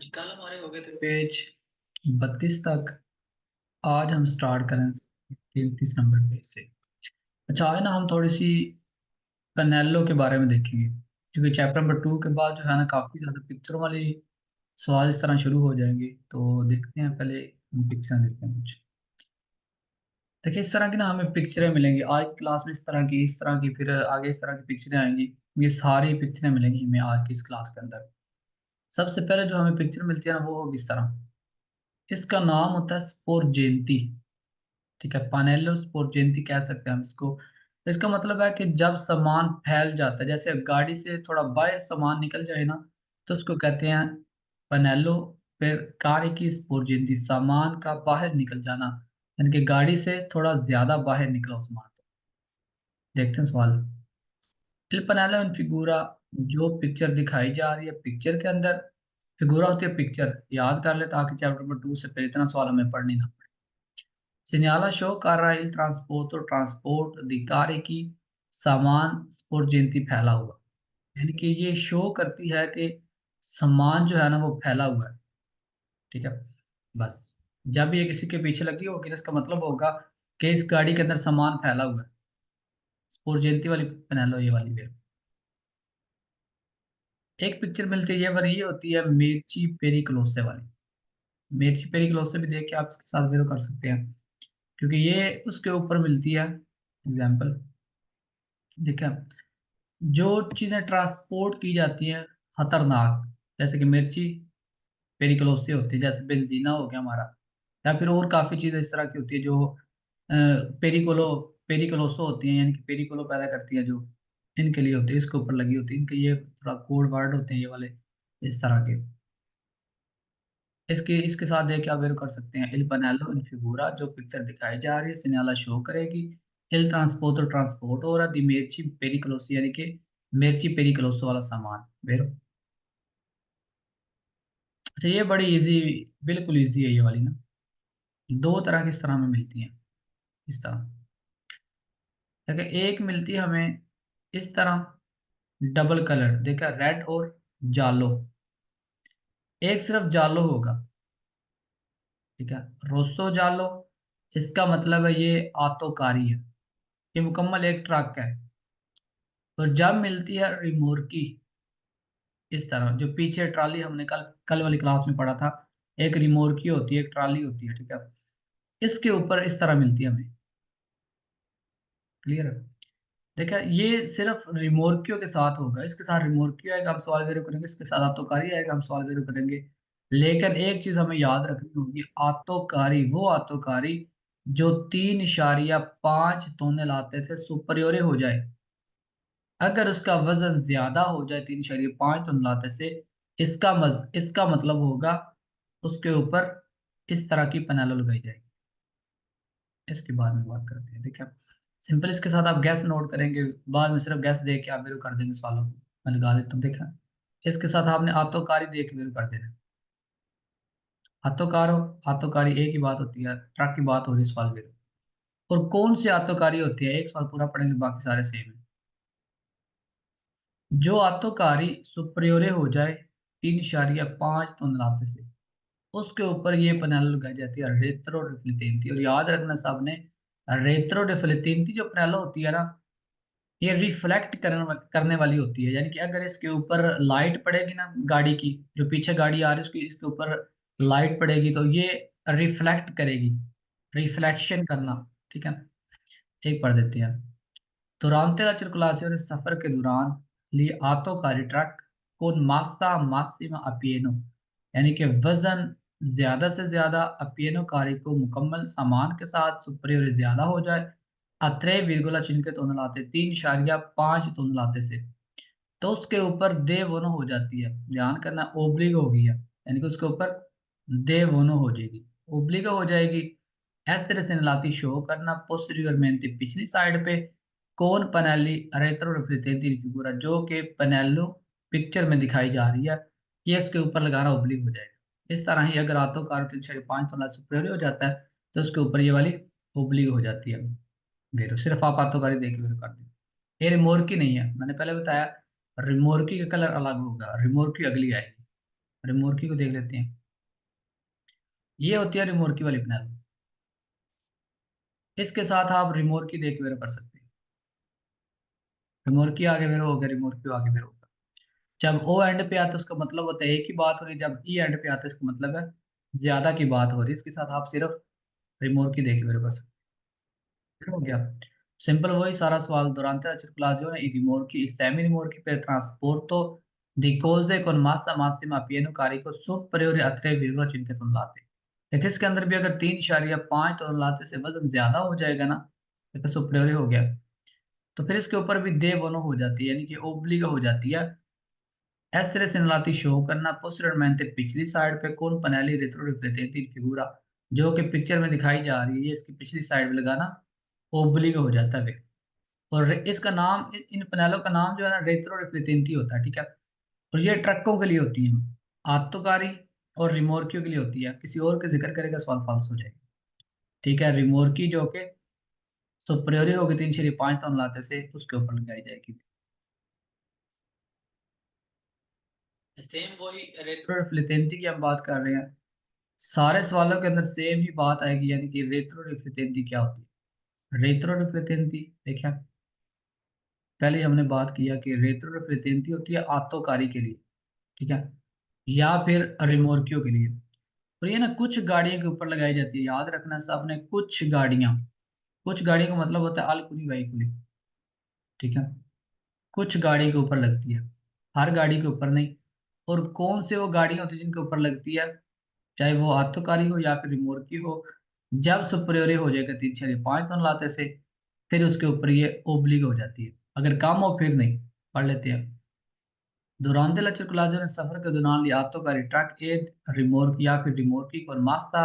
हाँ जी, कल हमारे हो गए थे पेज 32 तक। आज हम स्टार्ट करें 33 नंबर पेज से। अच्छा, आज ना हम थोड़ी सी पेनेलो के बारे में देखेंगे, क्योंकि चैप्टर नंबर 2 के बाद जो है ना काफ़ी ज़्यादा पिक्चरों वाली सवाल इस तरह शुरू हो जाएंगे। तो देखते हैं, पहले हम पिक्चर देखते हैं कुछ। देखिए, इस तरह की ना हमें पिक्चरें मिलेंगी आज क्लास में, इस तरह की, फिर आगे इस तरह की पिक्चरें आएंगी। ये सारी पिक्चरें मिलेंगी हमें आज की इस क्लास के अंदर। सबसे पहले जो हमें पिक्चर मिलती है ना, वो होगी इस तरह। इसका नाम होता है स्पोरजेंती। ठीक है, पानेलो स्पोरजेंती कह सकते हैं हम इसको। इसका मतलब है कि जब सामान फैल जाता है, जैसे गाड़ी से थोड़ा बाहर सामान निकल जाए ना, तो उसको कहते हैं पनेलो। फिर कार्य की स्पोरजेंती, सामान का बाहर निकल जाना, यानी कि गाड़ी से थोड़ा ज्यादा बाहर निकला हो सामान। देखते हैं सवाल। इल पनेलो इन फिगूरा, जो पिक्चर दिखाई जा रही है पिक्चर के अंदर। फिगूरा होती है पिक्चर, याद कर ले ताकि चैप्टर नंबर 2 से फिर इतना सवाल हमें पढ़नी ना। Segnala show कर रहा है il trasporto ट्रांसपोर्ट अधिकारी की सामान स्पोर्जेंती फैला हुआ। यानी कि ये शो करती है कि सामान जो है ना वो फैला हुआ है। ठीक है, बस जब ये किसी के पीछे लगी होगी तो इसका मतलब होगा कि इस गाड़ी के अंदर सामान फैला हुआ है। स्पोर्जेंती वाली पहन लो, ये वाली वे। एक पिक्चर मिलती है, ये वाली ये होती है मिर्ची पेरिक्लोसे वाली। मिर्ची पेरिक्लोसे भी देख के आप इसके साथ वेरो कर सकते हैं, क्योंकि ये उसके ऊपर मिलती है। एग्जाम्पल, ठीक है, जो चीजें ट्रांसपोर्ट की जाती हैं खतरनाक, जैसे कि मिर्ची पेरिकलोसी होती है, जैसे बेंजीना हो गया हमारा, या फिर और काफी चीजें इस तरह की होती है जो पेरिकोलो पेरिकोलोसो होती हैं, यानी कि पेरिकोलो पैदा करती है, जो इनके लिए होती है, इसके ऊपर लगी होती है। इनके ये थोड़ा कोड वर्ड होते हैं ये वाले, इस तरह के। इसके इसके साथ देख के आप वेर कर सकते हैं। इल पनेलो इन फिगूरा, जो पिक्चर दिखाई जा रही है सिनेला शो करेगी। इल ट्रांसपोर्ट ट्रांसपोर्ट हो रहा दी मिर्ची पेरिकलोसी, यानी कि मिर्ची पेरिकलोसो वाला सामान वेरो। अच्छा, ये बड़ी इजी, बिल्कुल इजी है ये वाली ना। दो तरह की इस तरह में मिलती हैं, इस तरह। देखिए, एक मिलती है हमें इस तरह, डबल कलर, देखा, रेड और जालो। एक सिर्फ जालो होगा, ठीक है, रोसो जालो। इसका मतलब है ये आतोकारी है, ये मुकम्मल एक ट्रक है। तो जब मिलती है रिमोर्की, इस तरह, जो पीछे ट्राली हमने कल कल वाली क्लास में पढ़ा था, एक रिमोर्की होती है, एक ट्राली होती है, ठीक है। इसके ऊपर इस तरह मिलती है हमें। क्लियर है। देखा, ये सिर्फ रिमोर्कियो के साथ होगा, इसके साथ रिमोर्कियो आएगा हम सवाल वेरो करेंगे, इसके साथ आतोकारी आएगा हम सवाल वेरो करेंगे। लेकिन एक चीज हमें याद रखनी होगी, आतोकारी वो आतोकारी जो 3.5 तोने लाते थे सुपरियोरे हो जाए। अगर उसका वजन ज्यादा हो जाए 3.5 टन लाते से, इसका मतलब होगा उसके ऊपर इस तरह की पैनल लगाई जाएगी। इसके बाद में बात करते हैं, ठीक है। सिंपल, इसके साथ आप गैस नोट करेंगे, बाद में सिर्फ गैस दे के आप वेरू कर देंगे सवालों को। मैं लगा देता हूँ, देखा। इसके साथ आपने आतोकारी दे के वेरू कर देना। आतोकार हो, आतोकारी एक ही बात होती है, ट्रक की बात हो रही है सवाल वेरू। और कौन सी आतोकारी होती है, एक सवाल पूरा पढ़ेंगे, बाकी सारे सेम है। जो आतोकारी सुप्रियोरे हो जाए 3.5 टन लाते से, उसके ऊपर ये पैनल लगाई जाती है रेत्रो डिफ्लेटेंटी। और याद रखना सबने, रेत्रो डिफ्लेटेंटी जो पैनल होती है ना, ये रिफ्लेक्ट करने वाली होती है। यानी कि अगर इसके ऊपर लाइट पड़ेगी ना, गाड़ी की, जो पीछे गाड़ी आ रही है उसकी, इसके ऊपर लाइट पड़ेगी तो ये रिफ्लेक्ट करेगी, रिफ्लेक्शन करना। ठीक है, एक पढ़ देते हैं। Durante la circolazione सफर के दौरान लिए आतोकारी ट्रक को मास्ता मासिमा अपिएनो, यानी कि वजन ज्यादा से ज्यादा अपिएनो कारी को मुकम्मल सामान के साथ सुपरियर ज्यादा हो जाए। अत्रे विरगुला चिन्ह के तोन लाते 3.5 टन लाते से, तो उसके ऊपर दे वनो हो जाती है। ध्यान करना, ओब्लिग हो गई है, यानी कि उसके ऊपर दे वनो हो जाएगी, ओब्लिग हो जाएगी। इस तरह से लाती शो करना पोस्टीरियर मेंटी, पिछली साइड पे, कौन पनेली रेट्रो रिफ्लेक्टेड फिगूरा, जो कि पनेलो पिक्चर में दिखाई जा रही है, ये इसके ऊपर लगाना ओब्लिग हो जाएगा। इस तरह ही अगर आतो कार 3.5 सुपरियर हो जाता है, तो उसके ऊपर ये वाली ओब्लिग हो जाती है। वेरो सिर्फ आप आतोकारी देख के वेरो कर दें। ये रिमोर्की नहीं है, मैंने पहले बताया, रिमोर्की का कलर अलग होगा, रिमोर्की अगली आएगी। रिमोर्की को देख लेते हैं। ये होती है रिमोर्की वाली पेनल। इसके साथ आप रिमोर्की देख के वेरो कर सकते हैं। रिमोर्की आगे वेरो हो गया, रिमोर्की आगे वेरो होगा। जब ओ एंड पे आता है उसका मतलब होता है एक ही बात हो रही है, जब ई एंड पे आता है इसका मतलब है ज्यादा की बात हो रही है। इसके साथ आप सिर्फ रिमोर्की देख के वेरो कर सकते हैं। हो गया सिंपल, वही सारा सवाल। durante la circolazione i rimorchi, i semi rimorchi per trasporto di cose con massa massima pieno carico superiore a 3,5 tonnellate। देखिए इसके अंदर भी अगर 3,5 तोलाते से वजन ज्यादा हो जाएगा ना, देखो सुपरियोर हो गया, तो फिर इसके ऊपर भी दे वनो हो जाती है, यानी कि ओब्लिगा हो जाती है। essere segnalati शो करना posteriormente पिछली साइड पे कौन पनेली retroriflettenti figura, जो कि पिक्चर में दिखाई जा रही है, इसकी पिछली साइड में लगाना ओब्लिगा हो जाता है। और इसका नाम, इन पनेलों का नाम जो है ना रेट्रो होता है, ठीक है। और ये ट्रकों के लिए होती है, आत्तोकारी और रिमोर्कियों के लिए होती है। किसी और के जिक्र करेगा सवाल फाल्स हो जाएगा, ठीक है। रिमोर्की जो कि सुपरियोरी होगी 3,5 टन लाते से, उसके ऊपर लगाई जाएगी। सेम वही रेट्रो रिफ्लेक्टेंटी की हम बात कर रहे हैं, सारे सवालों के अंदर सेम ही बात आएगी, यानी कि रेट्रो रिफ्लेक्टेंटी क्या होती है। रेट्रो रिफ्लेक्टेंटी देखिए, पहले हमने बात किया कि रेट्रो रिफ्लेक्टेंटी होती है आत्तोकारी के लिए, ठीक है, या फिर रिमोर्कियो के लिए। और ये ना कुछ गाड़ियों के ऊपर लगाई जाती है, याद रखना सबने, कुछ गाड़ियां। कुछ गाड़ियों का मतलब होता है अल्कुनी व्हीकुली, ठीक है। कुछ गाड़ी के ऊपर लगती है, हर गाड़ी के ऊपर नहीं। और कौन से वो गाड़ियां होती है जिनके ऊपर लगती है, चाहे वो आत्मकारी हो या फिर रिमोर्की हो, जब सुपरियोरी हो जाएगा 3,5 टन लाते से, फिर उसके ऊपर ये ओब्लिग हो जाती है। अगर कम हो फिर नहीं। पढ़ लेते हैं। Durante la circolazione सफर के दौरान gli autocarri ट्रक एक रिमोर्क या फिर रिमोर्की con massa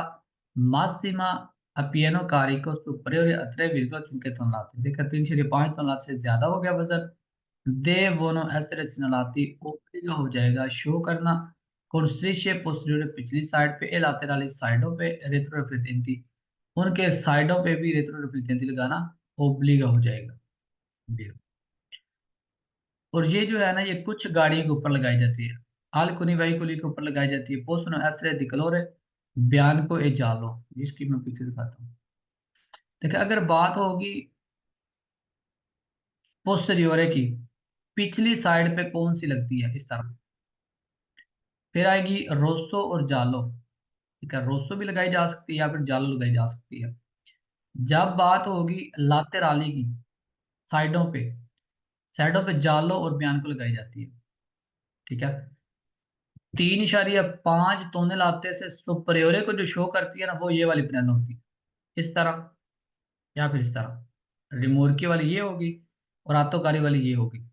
massima a pieno carico superiore a 3,5 tonnellate। देखा 3,5 टन से ज्यादा हो गया वजन, devono essere segnalati, ओब्लिग हो जाएगा शो करना con strisce posteriori पिछली साइड पे e laterali साइडों पे retroriflettenti, उनके साइडों पे भी retroriflettenti लगाना ओब्लिग हो जाएगा। और ये जो है ना, ये कुछ गाड़ियों के ऊपर लगाई जाती है, alcuni veicoli के ऊपर लगाई जाती है। possono essere di colore bianco e giallo, जिसकी मैं पीछे दिखाता हूँ। देखिए अगर बात होगी पोस्teriore की, पिछली साइड पे कौन सी लगती है, इस तरह। फिर आएगी रोस्सो और जालो, ठीक है, रोस्सो भी लगाई जा सकती है या फिर जालो लगाई जा सकती है। जब बात होगी लातेराली की, साइडों पे, साइडों पे जालो और बियानको लगाई जाती है, ठीक है। 3,5 तोने लाते से सुपरियोरे को जो शो करती है ना, वो ये वाली पेनल होती है, इस तरह या फिर इस तरह। रिमोर्की वाली ये होगी और आत्तोकारी वाली ये होगी।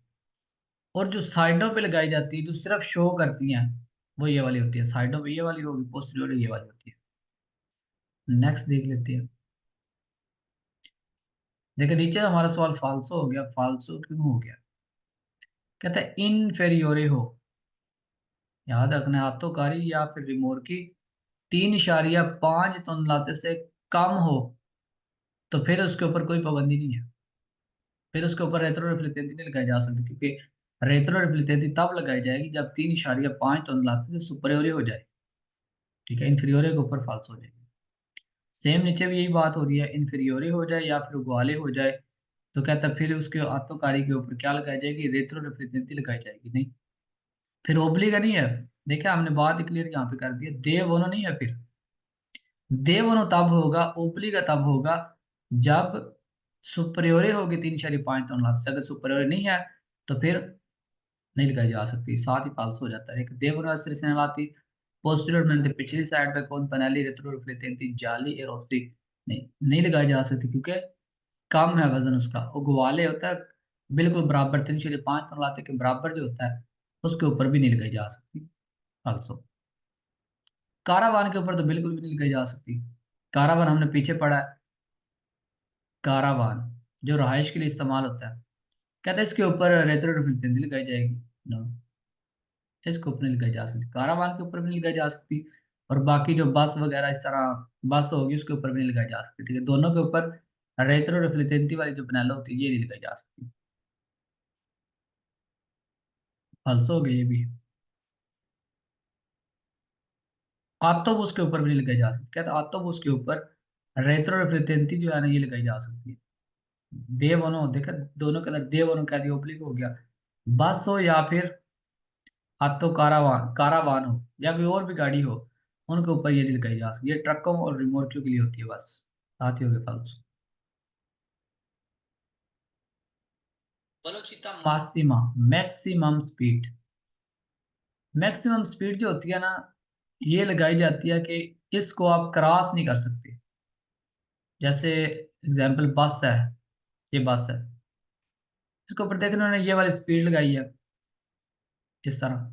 और जो साइडों पे लगाई जाती है, जो सिर्फ शो करती हैं, वो ये वाली होती है। साइडों पे ये वाली होगी, पोस्टीरियर ये वाली होती है। नेक्स्ट देख लेते हैं। देखिए नीचे हमारा सवाल फाल्सो हो गया। फाल्सो क्यों हो गया, कहता है इनफेरियोरे हो, याद रखना है, आत्तोकारी या फिर रिमोर्की 3,5 टन लाते से कम हो, तो फिर उसके ऊपर कोई पाबंदी नहीं है। फिर उसके ऊपर रेट्रो रिफ्लेक्टेंसी नहीं लगाई जा सकती, क्योंकि रेट्रो रिफ्लेक्टेंसी तब लगाई जाएगी जब 3,5 टन लाते से सुपरियोरी हो जाए, ठीक है। इन्फीरियोरे के ऊपर फॉल्स हो जाएगी। सेम नीचे भी यही बात हो रही है, इन्फीरियोरे हो जाए या फिर ग्वाले हो जाए, तो कहता है फिर उसके आत्मकारी के ऊपर क्या लगाई जाएगी, रेट्रो रिफ्लेक्टेंसी लगाई जाएगी, नहीं। फिर ओब्लिगा नहीं है, देखिए हमने बात क्लियर यहाँ पे कर दी है, दे वोनो नहीं है। फिर दे वोनो तब होगा, ओब्लिगा तब होगा जब सुपरियोरे होगी 3,5 टन लाते से। अगर सुपरियोरे नहीं है तो फिर नहीं लगाई जा सकती, साथ ही फाल्स हो जाता है। एक देवराश्री सेनाती पोस्टीरियरmente पिछली साइड पे कौन पनेली रेट्रोरिफ्लेक्टेंटी जाली एरोस्टी, नहीं लगाई जा सकती, क्योंकि कम है वजन उसका। वो ग्वाले होता है बिल्कुल बराबर, 3,5 टन लाते के बराबर जो होता है, उसके ऊपर भी नहीं लगाई जा सकती फाल्सो। कारावान के ऊपर तो बिल्कुल भी नहीं लगाई जा सकती। कारावान हमने पीछे पढ़ा है, कारावान जो रहायश के लिए इस्तेमाल होता है, कहते हैं इसके ऊपर रेट्रोरिफ्लेक्टेंटी लगाई जाएगी, नो, इसके ऊपर नहीं लगाई जा सकती। कारावान के ऊपर भी नहीं लगाई जा सकती। और बाकी जो बस वगैरह इस तरह बस होगी उसके ऊपर भी नहीं लगाई जा सकती, ठीक है। दोनों के ऊपर रेट्रो रिफ्लेक्टेंटी वाली जो पैनल होती है ये नहीं लगाई जा सकती। फल्स हो गई ये भी। ऑटोबूस के ऊपर भी नहीं लगाई जा सकती। कहता ऑटोबूस के ऊपर रेट्रोफ्रिटेंटी जो है ना ये लगाई जा सकती है। देवनो देखा, दोनों के अंदर देवनो कह दिया, ओब्लिक हो गया। बस हो या फिर ऑटो कारावान कारावान हो या कोई और भी गाड़ी हो, उनके ऊपर ये नहीं लगाई जा सकती। ये ट्रकों और रिमोटों के लिए होती है बस। साथ ही हो गए फालतू। Velocity maxima, maximum speed. Maximum speed जो होती है ना, ये लगाई जाती है कि इसको आप क्रॉस नहीं कर सकते। जैसे एग्जांपल बस है, ये बस है, इसके ऊपर देखना उन्होंने ये वाली स्पीड लगाई है इस तरह।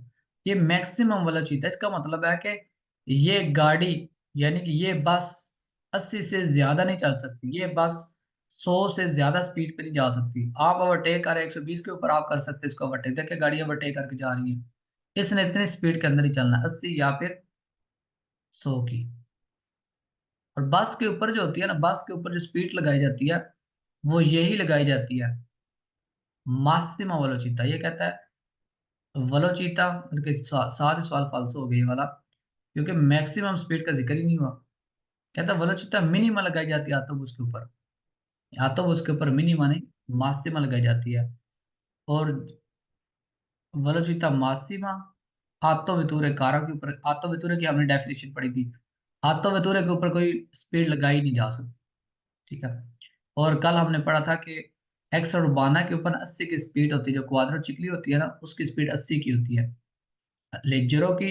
ये मैक्सिमम वाला चीज है। इसका मतलब है कि ये गाड़ी, यानी कि ये बस 80 से ज्यादा नहीं चल सकती। ये बस 100 से ज्यादा स्पीड पे नहीं जा सकती। आप ओवरटेक कर 120 के ऊपर आप कर सकते हैं इसको ओवरटेक। देखिए गाड़ी ओवरटेक करके जा रही है, इसने इतनी स्पीड के अंदर ही चलना है, 80 या फिर 100 की। और बस के ऊपर जो होती है ना, बस के ऊपर जो स्पीड लगाई जाती है वो यही लगाई जाती है, मासिमा वेलोसिटी। ये कहता है वेलोसिटी, बल्कि सारे सवाल फालतू हो गए ये वाला, क्योंकि मैक्सिमम स्पीड का जिक्र ही नहीं हुआ। कहता है वेलोसिटी मिनिमा लगाई जाती है ऑटोबूस के ऊपर। ऑटोबूस के ऊपर मिनिमा नहीं, मासिमा लगाई जाती है। और वेलोसिटी मासिमा आतो वेतुरे कार के ऊपर, आतो वेतुरे की हमने डेफिनेशन पढ़ी थी। आतो वेतुरे के ऊपर कोई स्पीड लगाई नहीं जा सकती। ठीक है। और कल हमने पढ़ा था कि एक्स और बाना के ऊपर 80 की स्पीड होती है। जो क्वाड्रो चिकली होती है ना, उसकी स्पीड 80 की होती है। लेजरों की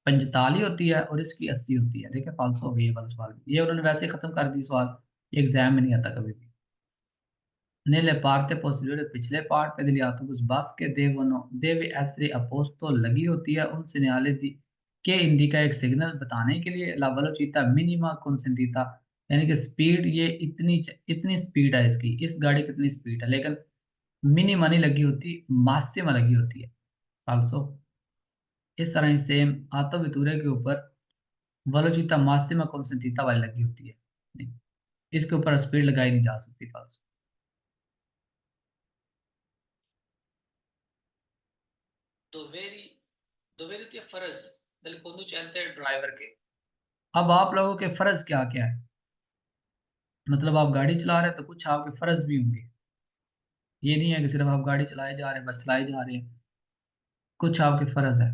45 होती है और इसकी 80 होती है। देखिए 500 हो गई ये वाला सवाल भी। ये उन्होंने वैसे ही खत्म कर दी सवाल, ये एग्जाम में नहीं आता कभी भी। Nelle parte posteriore पिछले पार्ट पे degli autobus bus के deve essere apposto लगी होती है उन segnali di che indica एक सिग्नल बताने के लिए la velocità minima consentita, यानी कि स्पीड ये इतनी स्पीड है इसकी, इस गाड़ी की इतनी स्पीड है। लेकिन मिनिमा नहीं लगी होती, मासिमा लगी होती है। आल्सो इस तरह ही सेम आतो वितुरे के ऊपर वेलोसिटी मासिमा consentita वाली लगी होती है। नहीं, इसके ऊपर स्पीड लगाई नहीं जा सकती। फाल्सो। दोवेरी दोवेरी थे फर्ज del conducente ड्राइवर के। अब आप लोगों के फर्ज क्या क्या है? मतलब आप गाड़ी चला रहे हैं तो कुछ आपके फर्ज भी होंगे। ये नहीं है कि सिर्फ आप गाड़ी चलाए जा रहे हैं, बस चलाए जा रहे हैं। कुछ आपके फर्ज है।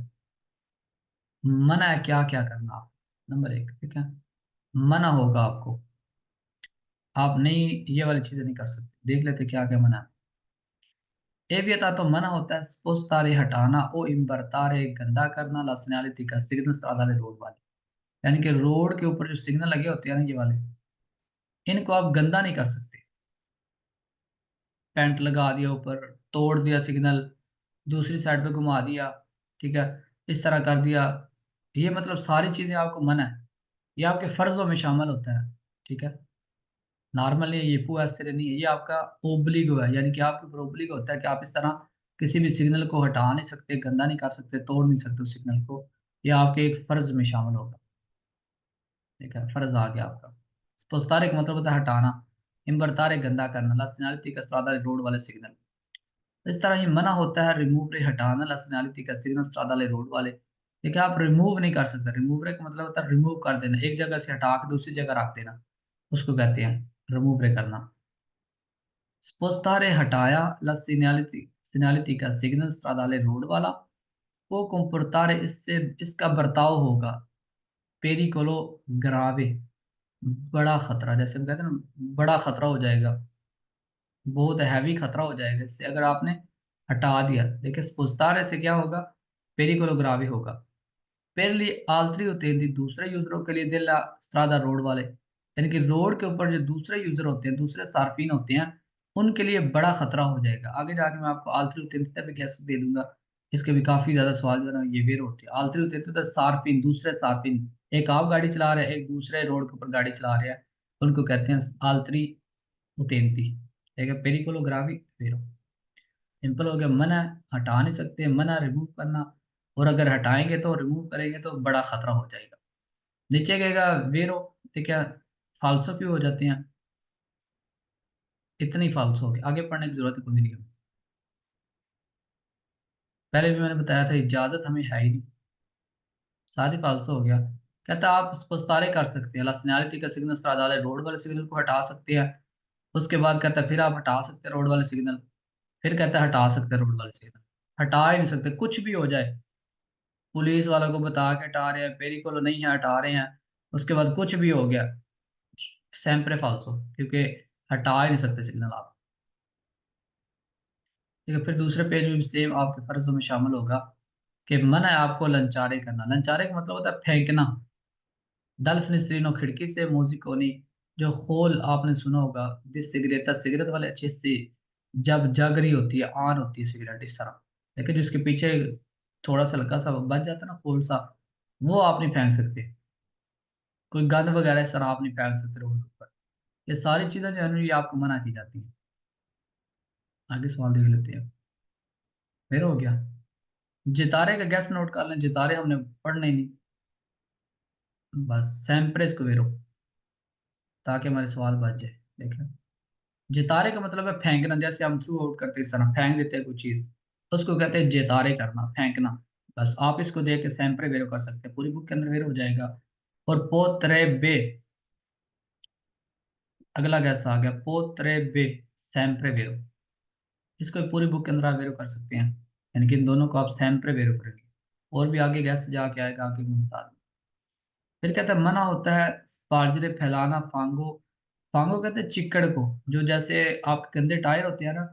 मना है क्या क्या करना आप। नंबर एक, ठीक है, मना होगा आपको, आप नहीं ये वाली चीजें नहीं कर सकते। देख लेते क्या क्या मना है। ए भी था तो मना होता है स्पोस्तारे हटाना ओ इम्बरतारे गंदा करना ला सिग्नलिटी का सिग्नल साधारे रोड वाले। यानी कि रोड के ऊपर जो सिग्नल लगे होते हैं ना ये वाले, इनको आप गंदा नहीं कर सकते। पेंट लगा दिया ऊपर, तोड़ दिया सिग्नल, दूसरी साइड पे घुमा दिया, ठीक है, इस तरह कर दिया, ये मतलब सारी चीजें आपको मना है। ये आपके फर्जों में शामिल होता है। ठीक है। नॉर्मली ये पू ऐसे नहीं है, ये आपका ओब्लिगो है, यानी कि आपके ऊपर ओब्लिगो होता है कि आप इस तरह किसी भी सिग्नल को हटा नहीं सकते, गंदा नहीं कर सकते, तोड़ नहीं सकते उस सिग्नल को। ये आपके एक फर्ज में शामिल होगा। ठीक है, फर्ज आ गया आपका। स्पोस्तारे का मतलब होता है हटाना, इम्बरतारे गंदा करना, लसनालिटी का स्ट्रादा रोड वाले सिग्नल। इस तरह ही मना होता है रिमूव रे हटाना लसनालिटी का सिग्नल स्ट्रादा रोड वाले। देखिए आप रिमूव नहीं कर सकते। रिमूव रे का मतलब होता है रिमूव कर देना, एक जगह से हटा के दूसरी जगह रख देना, उसको कहते हैं रिमूव रे करना। स्पोस्तारे हटाया सिग्नलिटी का सिग्नल स्ट्रादाले रोड वाला, वो कंपुरतारे इससे इसका बर्ताव होगा पेरिकोलो ग्रावे, बड़ा खतरा। जैसे हम कहते हैं ना, बड़ा खतरा हो जाएगा, बहुत हैवी खतरा हो जाएगा इससे अगर आपने हटा दिया। देखिए स्पोस्तारे से क्या होगा, पेरिकोलो ग्रावे होगा। per gli altri utenti दूसरे यूजरों के लिए della strada रोड वाले, यानी कि रोड के ऊपर जो दूसरे यूजर होते हैं, दूसरे सार्फिन होते हैं, उनके लिए बड़ा खतरा हो जाएगा। आगे जाके मैं आपको आल्तरी उतेंती भी कैसे दे दूंगा, इसके भी काफी ज्यादा सवाल जो है ना ये वेर होते हैं। आल्तरी उतेंती तो सार्फिन, दूसरे सार्फिन, एक आप गाड़ी चला रहे हैं, एक दूसरे रोड के ऊपर गाड़ी चला रहे हैं, उनको कहते हैं आल्तरी उतेंती। ठीक है, पेरिकोलोग्राफी वेरो। सिंपल हो गया, मना है, हटा नहीं सकते, मना रिमूव करना। और अगर हटाएंगे तो रिमूव करेंगे तो बड़ा खतरा हो जाएगा। नीचे गएगा वेरो, तो क्या फाल्सो क्यों हो जाते हैं, इतनी फाल्सो हो गए, आगे पढ़ने की जरूरत कोई नहीं है। पहले भी मैंने बताया था इजाजत हमें है ही नहीं, साथ ही फाल्सो हो गया। कहता है आप स्पष्टारे कर सकते हैं, ला segnaletic का सिग्नल स्ट्राडाले रोड वाले सिग्नल को हटा सकते हैं। उसके बाद कहता है फिर आप हटा सकते हैं रोड वाले सिग्नल। फिर कहता है हटा सकते हैं रोड वाले सिग्नल। हटा ही नहीं सकते, कुछ भी हो जाए। पुलिस वालों को बता के हटा रहे हैं, पेरी को नहीं है हटा रहे हैं, उसके बाद कुछ भी हो गया, सैम्परे फाल्सो, क्योंकि हटा ही नहीं सकते सिग्नल आप। ठीक है, फिर दूसरे पेज में भी सेम आपके फर्जों में शामिल होगा कि मना है आपको लंचारे करना। लंचारे का मतलब होता है फेंकना। दल फिनिस्त्रीनो खिड़की से मोजिकोनी, जो खोल आपने सुना होगा, दिस सिगरेट, सिगरेट वाले अच्छे से जब जग रही होती है, ऑन होती है सिगरेट इस तरह, लेकिन जिसके पीछे थोड़ा सा हल्का सा बच जाता है ना खोल सा, वो आप नहीं फेंक सकते। कोई गंद वगैरह इस तरह आप नहीं फेंक सकते रोड के ऊपर। ये सारी चीजें जो है ना, ये आपको मना की जाती हैं। आगे सवाल देख लेते हैं। फिर हो गया। जितारे का गैस नोट कर लें, जितारे हमने पढ़ना ही नहीं। बस सैम्प्रेस को वेरो, ताकि हमारे सवाल बच जाए। देखें, जितारे का मतलब है फेंकना, जैसे हम थ्रू आउट करते हैं इस तरह फेंक देते हैं कोई चीज, तो उसको कहते हैं जितारे करना, फेंकना। बस आप इसको देख के सैम्प्रे वेरो कर सकते हैं, पूरी बुक के अंदर वेरो हो जाएगा। और पोत्रे बे, अगला गैस आ गया पोत्रे बे, सैम्प्रे वेरो। इसको पूरी बुक के अंदर आप वेरो कर सकते हैं, यानी कि इन दोनों को आप सैम्प्रे वेरो करेंगे। और भी आगे गैस जाके आएगा, आगे मैं बता दूं। फिर कहता है मना होता है स्पार्जरे फैलाना, फांगो। फांगो कहते हैं चिक्कड़ को, जो जैसे आप गंदे टायर होते हैं ना,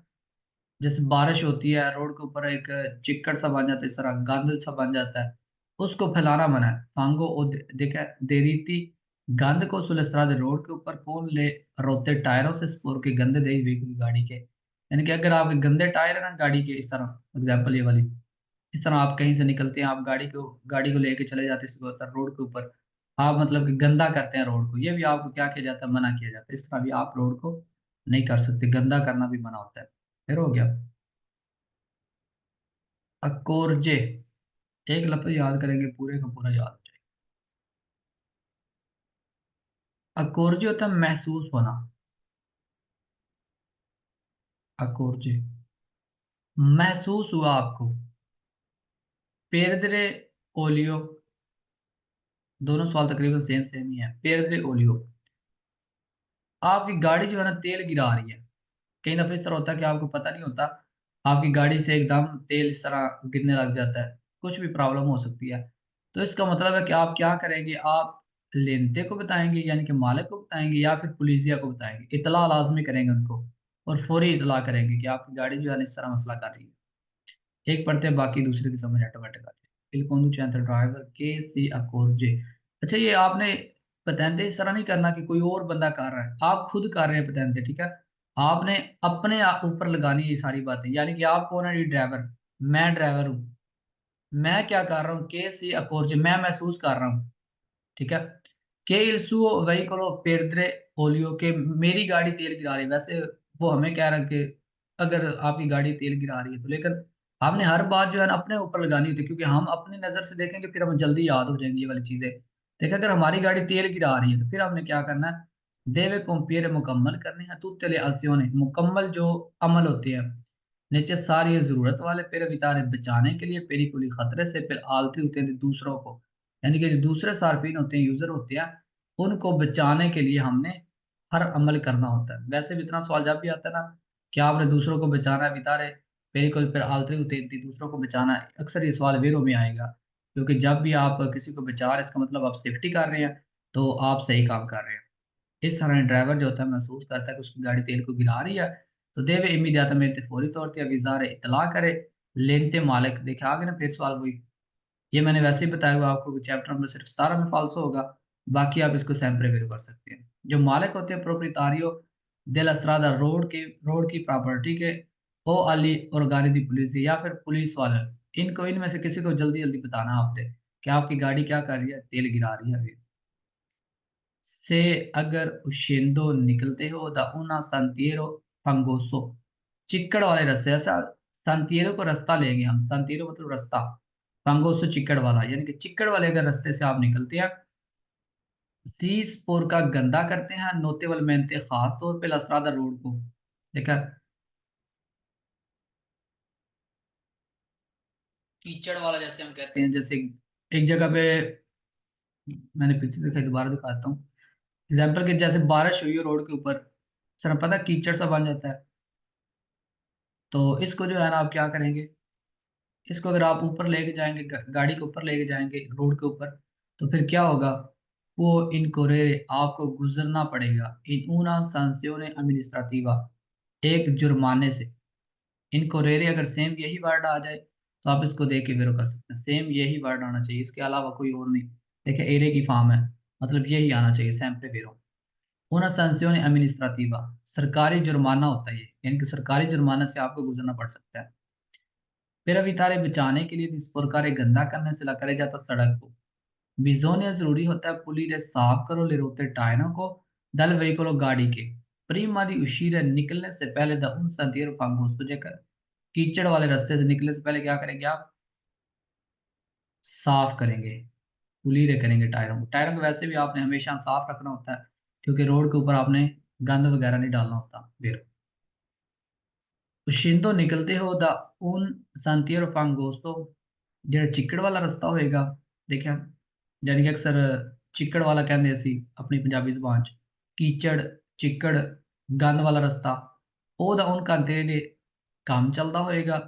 जैसे बारिश होती है रोड के ऊपर एक चिक्कड़ सा बन जाता है, इस तरह गंद सा बन जाता है, उसको फैलाना मना है। फांगो ओ देखा देरीती गंद को सुलसरा दे रोड के ऊपर कौन ले रोते टायरों से स्पोर के गंदे दे व्हीकल गाड़ी के, यानी कि अगर आप गंदे टायर है ना गाड़ी के, इस तरह एग्जाम्पल ये वाली, इस तरह आप कहीं से निकलते हैं, आप गाड़ी को लेके चले जाते हैं रोड के ऊपर, आप मतलब कि गंदा करते हैं रोड को, ये भी आपको क्या किया जाता है, मना किया जाता है। इस तरह भी आप रोड को नहीं कर सकते, गंदा करना भी मना होता है। फिर हो गया अकोरजे, एक लफ्ज याद करेंगे पूरे का पूरा याद हो जाएगा। अकोरजे होता है महसूस होना। अकोरजे महसूस हुआ आपको। पेरदरे ओलियो, दोनों सवाल तकरीबन सेम सेम ही है। पेरदरे ओलियो, आपकी गाड़ी जो है ना तेल गिरा रही है। कई दफे इस तरह होता है कि आपको पता नहीं होता, आपकी गाड़ी से एकदम तेल इस तरह गिरने लग जाता है, कुछ भी प्रॉब्लम हो सकती है। तो इसका मतलब है कि आप क्या करेंगे, आप लेनते को बताएंगे यानी कि मालिक को बताएंगे, या फिर पुलिसिया को बताएंगे, इतला लाजमी करेंगे उनको, और फौरी इतला करेंगे कि आपकी गाड़ी जो है ना इस तरह मसला कर रही है। एक पढ़ते हैं बाकी दूसरे की समझ ऑटोमेटिक आती है। Il conducente ड्राइवर के सी अकोर्जे। अच्छा, ये आपने पतेंते इस तरह नहीं करना कि कोई और बंदा कर रहा है, आप खुद कर रहे हैं पतेंते, ठीक है। आपने अपने ऊपर लगानी है ये सारी बातें, यानी कि आप कौन है, ये ड्राइवर, मैं ड्राइवर हूँ। मैं क्या कर रहा हूँ, के सी अकोर्जे, मैं महसूस कर रहा हूँ, ठीक है। के il suo veicolo perdere olio, के मेरी गाड़ी तेल गिरा रही है। वैसे वो हमें कह रहा है कि अगर आपकी गाड़ी तेल गिरा रही है तो, लेकिन हमने हर बात जो है ना अपने ऊपर लगानी होती है, क्योंकि हम अपनी नज़र से देखेंगे फिर हमें जल्दी याद हो जाएंगी ये वाली चीज़ें। देखिए, अगर हमारी गाड़ी तेल गिरा रही है तो फिर हमने क्या करना है, देवे कंपेयर मुकम्मल करने हैं, तुत्ते ले अल्सियोने, मुकम्मल जो अमल होते हैं, नीचे सारी ज़रूरत वाले पेरे बिताने बचाने के लिए, पेरी कुली खतरे से फिर आलती होते हैं दूसरों को, यानी कि जो दूसरे सार्फिन होते हैं, यूज़र होते हैं, उनको बचाने के लिए हमने हर अमल करना होता है। वैसे भी इतना सवाल जब भी आता है ना कि आपने दूसरों को बचाना है, बितारे पेरी कुल फिर आलती होते हैं, दूसरों को बचाना है, अक्सर ये सवाल वेरों में आएगा। क्योंकि जब भी आप किसी को बचा रहे हैं, इसका मतलब आप सेफ्टी कर रहे हैं, तो आप सही काम कर रहे हैं। इस तरह ड्राइवर जो होता है महसूस करता है कि उसकी गाड़ी तेल को गिरा रही है, तो देवे इमीडियाटamente फौरी तौर पर अविज़ार इतला करे लेनते मालिक। देखिए आगे ना फिर सवाल वही, ये मैंने वैसे ही बताया हुआ आपको कि चैप्टर नंबर सिर्फ 17 में फाल्सो होगा, बाकी आप इसको सैम्पल रिव्यू कर सकते हैं। जो मालिक होते हैं प्रोप्रियतारियो देल अस्त्रादा, रोड की प्रॉपर्टी के, ओ अली ऑर्गेनी दी पुलिस, या फिर पुलिस वाले, इनको इनमें से किसी को जल्दी जल्दी बताना आपने कि आपकी गाड़ी क्या कर रही है, तेल गिरा रही है अभी। से अगर उशेंदो निकलते हो द उना सांतिएरो फंगोसो, चिक्कड़ वाले रास्ते, ऐसा सांतिएरो को रास्ता लेंगे हम, सांतिएरो मतलब रास्ता, फंगोसो चिक्कड़ वाला, यानी कि चिक्कड़ वाले अगर रास्ते से आप निकलते हैं, सी स्पोर का गंदा करते हैं, नोतेवल मेहनते खास तौर पे लस्त्रादा रोड को, देखा, कीचड़ वाला जैसे हम कहते हैं, जैसे एक जगह पे मैंने पिक्चर दिखाई, दोबारा दिखाता हूँ। एग्जाम्पल के जैसे बारिश हुई है रोड के ऊपर, सर पता है कीचड़ सा बन जाता है। तो इसको जो है ना आप क्या करेंगे, इसको अगर आप ऊपर लेके जाएंगे, गाड़ी के ऊपर लेके जाएंगे रोड के ऊपर, तो फिर क्या होगा, वो इनकोरेरे आपको गुजरना पड़ेगा इन una sanzione amministrativa, एक जुर्माने से। इनकोरेरे अगर सेम यही वर्ड आ जाए तो आप इसको देख के वेरो कर सकते हैं, सेम यही वर्ड आना चाहिए, इसके अलावा कोई और नहीं। देखिए एरे की फॉर्म है, मतलब यही आना चाहिए, sempre वेरो। una sanzione amministrativa, सरकारी जुर्माना होता है ये, यानी कि सरकारी जुर्माने से आपको गुजरना पड़ सकता है। फिर अभी तारे बचाने के लिए इस प्रकार गंदा करने से ला करे जाता सड़क को। बिजोनिया जरूरी होता है पुलिस साफ करो ले रोते टायरों को, दल व्हीकलो गाड़ी के। प्रीमा दी उशीर निकलने से पहले द उन संतीर फांगोस तुझे कर, कीचड़ वाले रास्ते से निकलने से पहले क्या करेंगे आप, साफ करेंगे, पुलीरे करेंगे टायरों को। टायरों को वैसे भी आपने हमेशा साफ रखना होता है, क्योंकि रोड के ऊपर आपने गंद वगैरह नहीं डालना होता फिर। उशिंदो निकलते हो द उन संतीर फांगोस्तो, ਜਿਹੜਾ ਚਿੱਕੜ ਵਾਲਾ ਰਸਤਾ ਹੋਏਗਾ, ਦੇਖਿਆ, ਜਾਨੀ ਕਿ ਅਕਸਰ ਚਿੱਕੜ ਵਾਲਾ ਕਹਿੰਦੇ ਅਸੀਂ ਆਪਣੀ ਪੰਜਾਬੀ ਜ਼ੁਬਾਨ 'ਚ, ਕੀਚੜ, ਚਿੱਕੜ, ਗੰਦ ਵਾਲਾ ਰਸਤਾ, ਉਹਦਾ ਹੁਣ ਕੰਤਰੀ ਦੇ ਕੰਮ ਚੱਲਦਾ ਹੋਏਗਾ।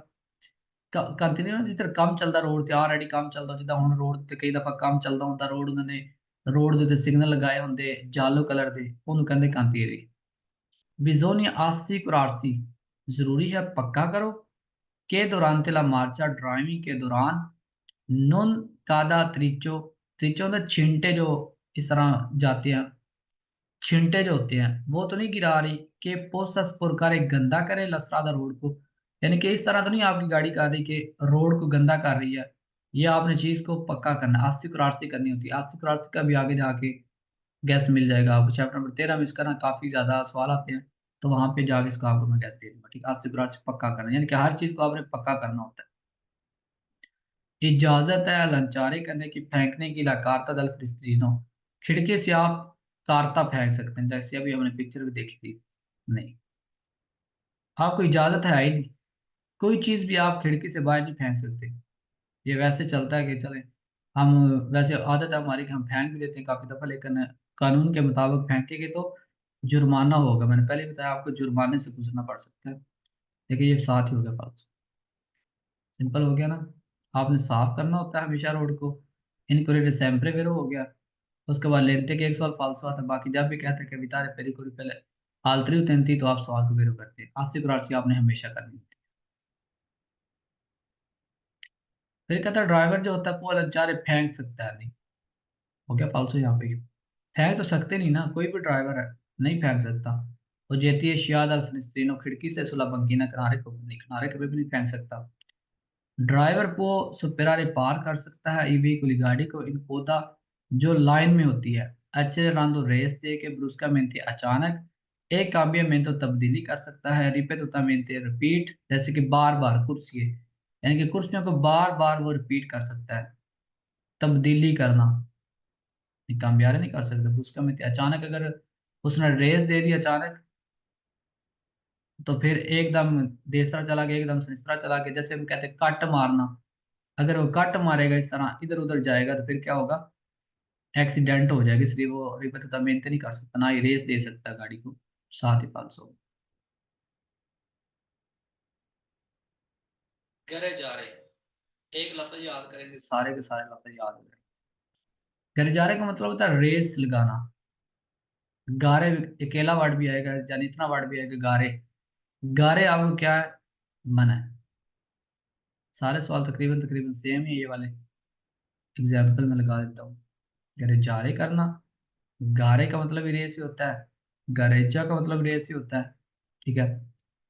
ਕੰਤਰੀ ਨਾ ਜਿੱਧਰ ਕੰਮ ਚੱਲਦਾ ਰੋਡ ਤੇ ਆਲਰੇਡੀ ਕੰਮ ਚੱਲਦਾ, ਜਿੱਦਾਂ ਹੁਣ ਰੋਡ ਤੇ ਕਈ ਦਫਾ ਕੰਮ ਚੱਲਦਾ ਹੁੰਦਾ, ਰੋਡ ਉਹਨਾਂ ਨੇ ਰੋਡ ਦੇ ਉੱਤੇ ਸਿਗਨਲ ਲਗਾਏ ਹੁੰਦੇ ਜਾਲੋ ਕਲਰ ਦੇ, ਉਹਨੂੰ ਕਹਿੰਦੇ ਕੰਤਰੀ। बिजोनी आरसी कुरारसी, जरूरी है पक्का करो के दौरान तिला मार्चा ड्राइविंग के दौरान नॉन कादा त्रिचो, त्रिचो तो छिंटे जो इस तरह जाते हैं, छिंटे जो होते हैं वो तो नहीं गिरा रही कि पोस्टस पुरकारे गंदा करे लसरादा रोड को, यानी कि इस तरह तो नहीं आपकी गाड़ी कर रही कि रोड को गंदा कर रही है। ये आपने चीज को पक्का करना, आरसी कुरारसी करनी होती है। आरसी कुरारसी का भी आगे जाके गैस मिल जाएगा आपको, चैप्टर नंबर 13 में इसका ना काफी ज्यादा सवाल आते हैं, तो वहां पे जाके इसको आपको मैं कहते हैं ठीक है, आज से बुरा से पक्का करना, यानी कि हर चीज को आपने पक्का करना होता है। इजाजत है लंचारे करने की, फेंकने की, लाकारता दल फिलिस्तीनो, खिड़की से आप कारता फेंक सकते हैं, जैसे अभी हमने पिक्चर भी देखी थी। नहीं, आपको इजाजत है ही नहीं, कोई चीज भी आप खिड़की से बाहर नहीं फेंक सकते। ये वैसे चलता है कि चले हम, वैसे आदत है हमारी कि हम फेंक भी देते हैं काफी दफा, लेकिन कानून के मुताबिक फेंकेंगे तो जुर्माना होगा। मैंने पहले बताया आपको जुर्माने से गुजरना पड़ सकता है। देखिए ये साथ ही हो गया फालतू, सिंपल हो गया ना। आपने साफ करना होता है हमेशा रोड को। इनक्रेडिट सेम्प्रे वेरो हो गया। उसके बाद लेते के एक सवाल फालतू आता है, बाकी जब भी कहते हैं कि वितारे पेरी कोरी पहले आलतरी उतनती, तो आप सवाल को वेरो करते हैं, आसी कुरासी आपने हमेशा करनी होती है। फिर कहता है ड्राइवर जो होता है वो लंचारे फेंक सकता है, नहीं हो गया फालतू यहाँ पे। फेंक तो सकते नहीं ना, कोई भी ड्राइवर है नहीं फेंक सकता। और जेती है शियाद अल फिलिस्तीनो, खिड़की से सुलह बंकीना, किनारे को नहीं, किनारे कभी भी नहीं फेंक सकता। ड्राइवर को सुपेरारे पार कर सकता है ई व्हीकल गाड़ी को इन पौधा जो लाइन में होती है, अच्छे रांदो रेस दे के ब्रुस्का मेंते अचानक एक काव्य में तो तब्दीली कर सकता है, रिपीट होता मेंते रिपीट, जैसे कि बार बार कुर्सी है, यानी कि कुर्सियों को बार बार वो रिपीट कर सकता है। तब्दीली करना, ये कामयारी नहीं कर सकता ब्रुस्का मेंते अचानक, अगर उसने रेस दे दी अचानक, तो फिर एकदम देसरा चला गया, एकदम सनिस्रा चला गया, जैसे हम कहते हैं कट मारना। अगर वो कट मारेगा इस तरह इधर उधर जाएगा तो फिर क्या होगा, एक्सीडेंट हो जाएगा। इसलिए वो रिपत मेंटेन नहीं कर सकता, ना ही रेस दे सकता गाड़ी को, साथ ही 500 करे जा रहे। एक लफ्ज याद करेंगे, सारे के सारे लफ्ज याद हो जाएंगे। करे जा रहे का मतलब होता है रेस लगाना। गारे अकेला वर्ड भी आएगा, यानी इतना वर्ड भी आएगा गारे। गारे आपको क्या है, मन है। सारे सवाल तकरीबन तकरीबन सेम ही है, ये वाले एग्जाम्पल में लगा देता हूँ। गरे जारे करना, गारे का मतलब ही रेस ही होता है, गरेजा का मतलब रेस ही होता है, ठीक है।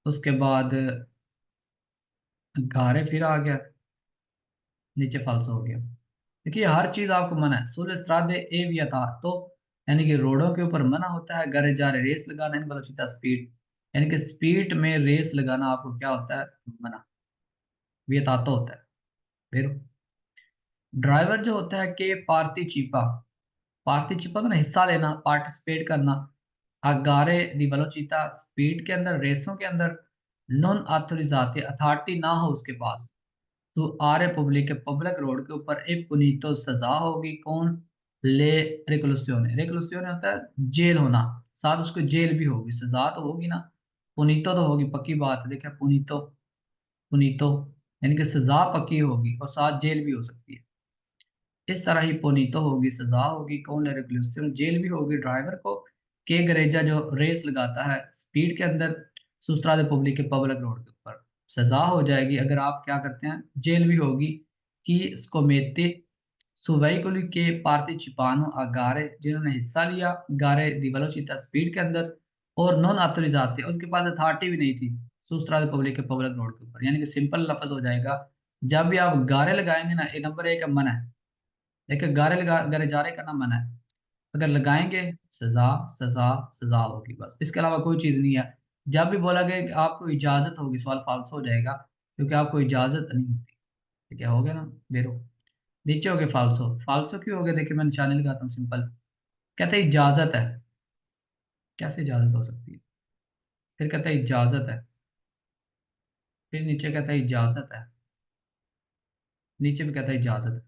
उसके बाद गारे फिर आ गया, नीचे फालसा हो गया। देखिए हर चीज आपको मना है, सूर्य श्राद्ध ए भी था तो, यानी कि रोडों के ऊपर मना होता है, गरे जा रहे रेस लगाना, इन बलोचिता स्पीड, यानी कि स्पीड में रेस लगाना आपको क्या होता है, मना, ये तो होता है। फिर ड्राइवर जो होता है कि पार्टी चिपा तो ना हिस्सा लेना, पार्टिसिपेट करना। अगारे दी वेलोचिटा, स्पीड के अंदर, रेसों के अंदर। नॉन ऑथोरिजाते, अथॉरिटी ना हो उसके पास, तो आरे पब्लिक के पब्लिक रोड के ऊपर एक पुनीतो सजा होगी, कौन, ले रिक्लूसियोने, रिक्लूसियोने होता है जेल होना, साथ उसको जेल भी होगी, सजा तो होगी ना, पुनीतो तो होगी, पक्की बात है, देखा पुनीतो, पुनीतो यानी कि सजा पक्की होगी और साथ जेल भी हो सकती है। इस तरह ही पुनीतो होगी, सजा होगी, कौन है रिक्लूसियोने, जेल भी होगी ड्राइवर को, के गरेजा जो रेस लगाता है स्पीड के अंदर सुस्त्रा दे पब्लिक के पब्लिक रोड के ऊपर, सजा हो जाएगी अगर आप क्या करते हैं, जेल भी होगी कि स्कोमेते su veicoli che partecipano a gare जिन्होंने हिस्सा लिया गारे दी वेलोसिटी स्पीड के अंदर, और नॉन ऑथोरिजाते उनके पास अथॉरिटी भी नहीं थी सूस्त्रा पब्लिक के पब्लिक रोड के ऊपर, यानी कि सिंपल लफ्ज हो जाएगा, जब भी आप गारे लगाएंगे ना, ये नंबर एक मना है, देखिए गारे लगा गारे जारे करना मना है, अगर लगाएंगे सजा, सजा, सजा होगी, बस इसके अलावा कोई चीज़ नहीं है। जब भी बोला गया कि आपको इजाज़त होगी, सवाल फाल्स हो जाएगा क्योंकि आपको इजाज़त नहीं होती। ठीक है, हो गया ना बेरो, नीचे हो गए फाल्सो, फाल्सो क्यों हो गया, देखिए मैं निशानी लगाता हूँ सिंपल, कहते हैं इजाजत है, कैसे इजाजत हो सकती है, फिर कहता है इजाजत है, फिर नीचे कहता है इजाजत है, नीचे भी कहता है इजाजत है,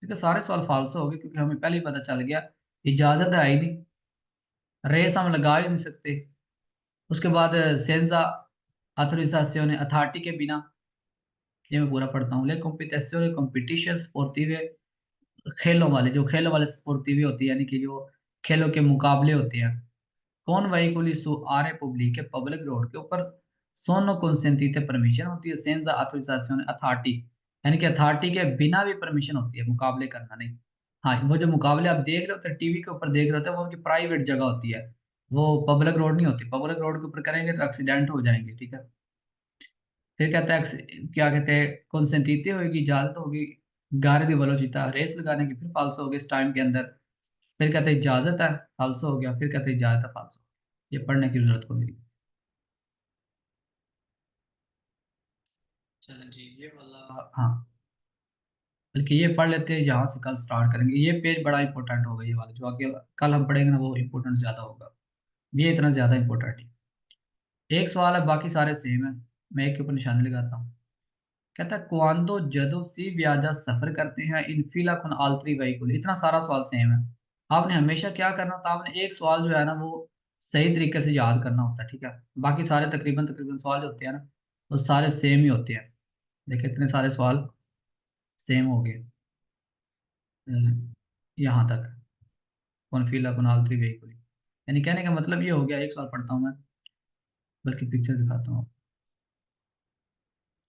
ठीक है सारे सवाल फाल्सो हो गए क्योंकि हमें पहले ही पता चल गया इजाजत है ही नहीं, रेस हम लगा ही नहीं सकते। उसके बाद सेंजा ऑथोरिजाzione अथॉरिटी के बिना, ये मैं पूरा पढ़ता हूँ, ले competizione competition sportive, खेलों वाले जो खेलों वाले स्पोर्टिवी होती है, यानी कि जो खेलों के मुकाबले होते हैं, कौन veicoli su aree pubbliche public road के ऊपर सोनो consentite परमिशन होती है, senza autorizzazione अथॉरिटी, यानी कि अथॉरिटी के बिना भी परमिशन होती है, मुकाबले करना नहीं। हाँ, वो जो मुकाबले आप देख रहे होते हैं टीवी के ऊपर देख रहे होते हैं वो उनकी प्राइवेट जगह होती है, वो पब्लिक रोड नहीं होती, पब्लिक रोड के ऊपर करेंगे तो एक्सीडेंट हो जाएंगे, ठीक है। फिर कहता है क्या कहते हैं, consentite होगी, इजाजत होगी, गारे दी वेलोसिटी रेस लगाने की, फिर फाल्सो होगी इस टाइम के अंदर, फिर कहते हैं इजाजत है, फाल्सो हो गया, फिर कहते हैं इजाजत है, फाल्सो, ये पढ़ने की जरूरत होगी। चलें जी, ये वाला हाँ, बल्कि ये पढ़ लेते हैं, यहाँ से कल स्टार्ट करेंगे, ये पेज बड़ा इंपॉर्टेंट होगा, ये वाला जो आगे कल हम पढ़ेंगे ना वो इम्पोर्टेंट ज़्यादा होगा, ये इतना ज़्यादा इंपॉर्टेंट है। एक सवाल है, बाकी सारे सेम है, मैं एक के ऊपर निशानी लगाता हूँ। कहता है क्वांदो जदों सी व्याजा सफर करते हैं इन फीला कुन आल्त्री वहीकुल, इतना सारा सवाल सेम है, आपने हमेशा क्या करना होता है, आपने एक सवाल जो है ना वो सही तरीके से याद करना होता है, ठीक है, बाकी सारे तकरीबन तकरीबन सवाल जो होते हैं ना वो सारे सेम ही होते हैं। देखिए इतने सारे सवाल सेम हो गए यहाँ तक, कौन फीला कौन आल्त्री वहीकुल, यानी कहने का मतलब ये हो गया, एक सवाल पढ़ता हूँ मैं, बल्कि पिक्चर दिखाता हूँ,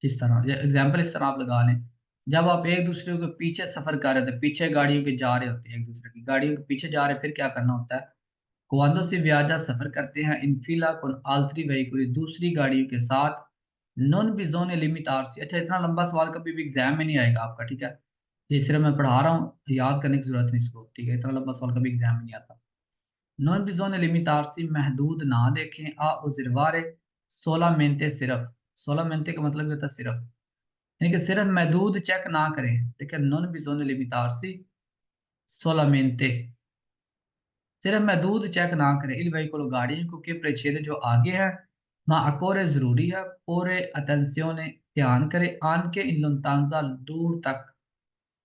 इस तरह एग्जाम्पल इस तरह आप लगा लें, जब आप एक दूसरे के पीछे सफर कर रहे थे, पीछे गाड़ियों के जा रहे होते हैं, एक दूसरे की गाड़ियों के पीछे जा रहे हैं, फिर क्या करना होता है, कुआदो से व्याजा सफर करते हैं इनफिला con altri veicoli, दूसरी गाड़ियों के साथ, नॉन बिजोने लिमिटार्सी, अच्छा इतना लंबा सवाल कभी भी एग्जाम में नहीं आएगा आपका, ठीक है, ये सिर्फ मैं पढ़ा रहा हूँ, याद करने की जरूरत नहीं इसको, ठीक है, इतना लंबा सवाल कभी एग्जाम में नहीं आता। नॉन बिजोने लिमिटार्सी महदूद ना देखें आ उजरवारे, 16 मिनटे सिर्फ, 16 मिनटे का मतलब ये होता है सिर्फ, यानी कि सिर्फ महदूद चेक ना करें, ठीक है, नॉन बिजोने लिमिटार्सी 16 मिनटे, सिर्फ महदूद चेक ना करें इल veicolo गाड़ियों को के प्रच्छेद जो आगे है, माँ अकोरे जरूरी है, पूरे अटेंसियोने ध्यान करे, आन के इन लोन्तांजा दूर तक,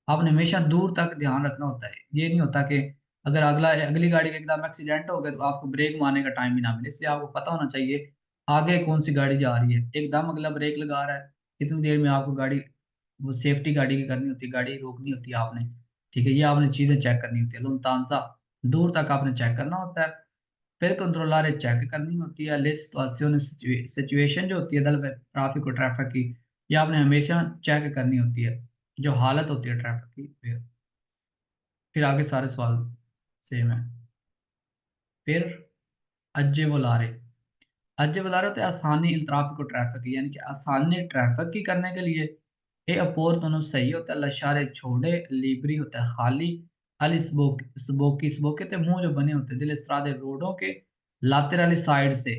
आपने हमेशा दूर तक ध्यान रखना होता है, ये नहीं होता कि अगर अगली गाड़ी का एकदम एक्सीडेंट हो गया तो आपको ब्रेक मारने का टाइम भी ना मिले, इसलिए आपको पता होना चाहिए आगे कौन सी गाड़ी जा रही है, एकदम अगला ब्रेक लगा रहा है, कितनी देर में आपको गाड़ी, वो सेफ्टी गाड़ी की करनी होती है, गाड़ी रोकनी होती है आपने, ठीक है, ये आपने चीजें चेक करनी होती है, लुफ्तांसा दूर तक आपने चेक करना होता है, फिर कंट्रोलर चेक करनी होती है, लिस्ट सिचुएशन जो होती है दल ट्रैफिक और ट्रैफिक की, ये आपने हमेशा चेक करनी होती है, जो हालत होती है ट्रैफिक की, फिर आगे सारे सवाल सेम है। फिर अज्जे वलारे, अज्जे वलारे होते हैं आसानी इल ट्रैफिक और ट्रैफिक की, यानी कि आसानी ट्रैफिक की करने के लिए, ए अपोर दोनों सही होता है, लशारे छोड़े, लिबरी होता है खाली, अल स्बोकी स्बोके ते मुंह जो बने होते हैं दिल इस्त्रादे रोडों के, laterali साइड से,